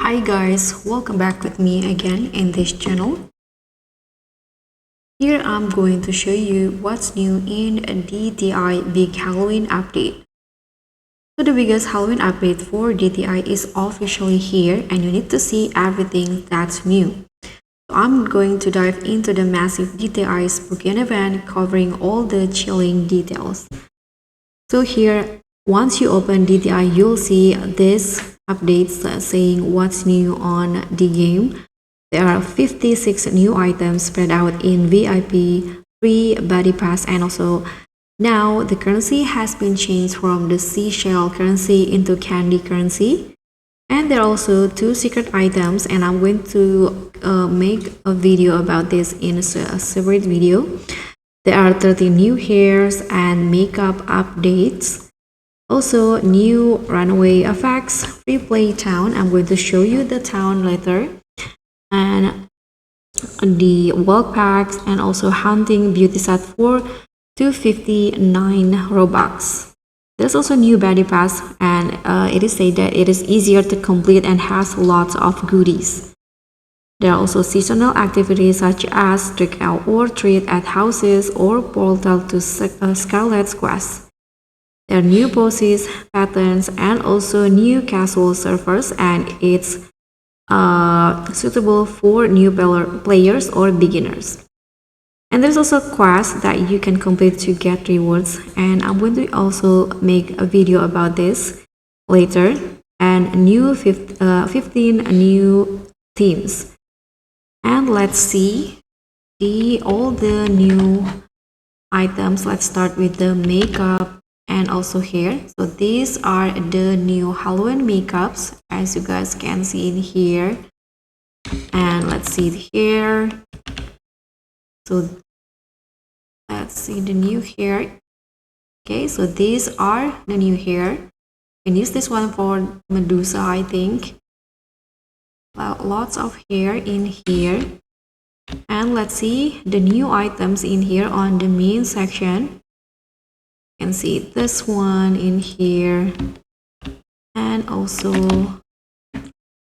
Hi guys, welcome back with me again in this channel. Here I'm going to show you what's new in DTI Big Halloween Update. So the biggest Halloween update for DTI is officially here and you need to see everything that's new. So I'm going to dive into the massive DTI spooky event covering all the chilling details. So here, once you open DTI, you'll see this updates saying what's new on the game. There are 56 new items spread out in VIP, free buddy pass, and also now the currency has been changed from the seashell currency into candy currency. And there are also two secret items, and I'm going to make a video about this in a separate video. There are 30 new hairs and makeup updates. Also, new runaway effects, free play town. I'm going to show you the town later. And the walk packs and also hunting beauty set for 259 Robux. There's also new buddy pass and it is said that it is easier to complete and has lots of goodies. There are also seasonal activities such as trick out or treat at houses or portal to Scarlet's quest. There are new poses, patterns, and also new casual servers, and it's suitable for new players or beginners. And there's also quests that you can complete to get rewards, and I'm going to also make a video about this later. And 15 new themes. And let's see all the new items. Let's start with the makeup and also hair. So these are the new Halloween makeups, as you guys can see in here. And let's see the hair. So let's see the new hair. Okay, so these are the new hair. You can use this one for Medusa, I think. Well, lots of hair in here. And let's see the new items in here on the main section. You can see this one in here. And also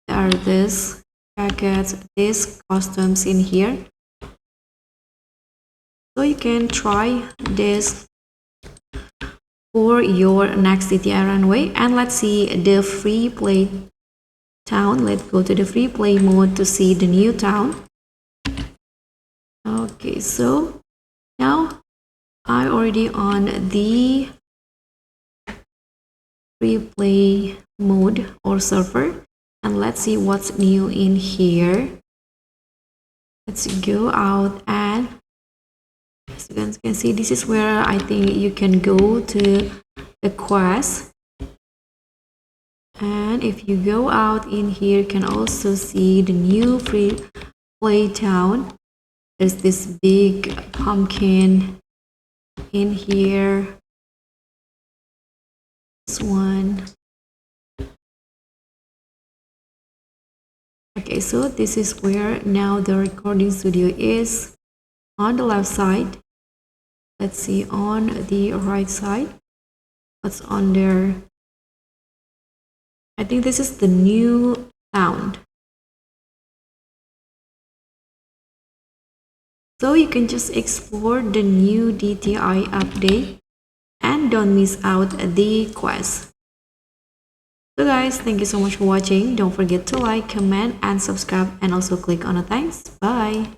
there are this jackets, these costumes in here. So you can try this for your next DTI runway. And let's see the free play town. Let's go to the free play mode to see the new town. Okay, so now I already on the free play mode or server, and let's see what's new in here. Let's go out, and as you guys can see, this is where I think you can go to the quest. And if you go out in here, you can also see the new free play town. There's this big pumpkin in here. This one. Okay, so this is where now the recording studio is on the left side. Let's see on the right side what's on there. I think this is the new sound. So you can just explore the new DTI update and don't miss out the quest. So guys, thank you so much for watching. Don't forget to like, comment, and subscribe, and also click on the thanks. Bye.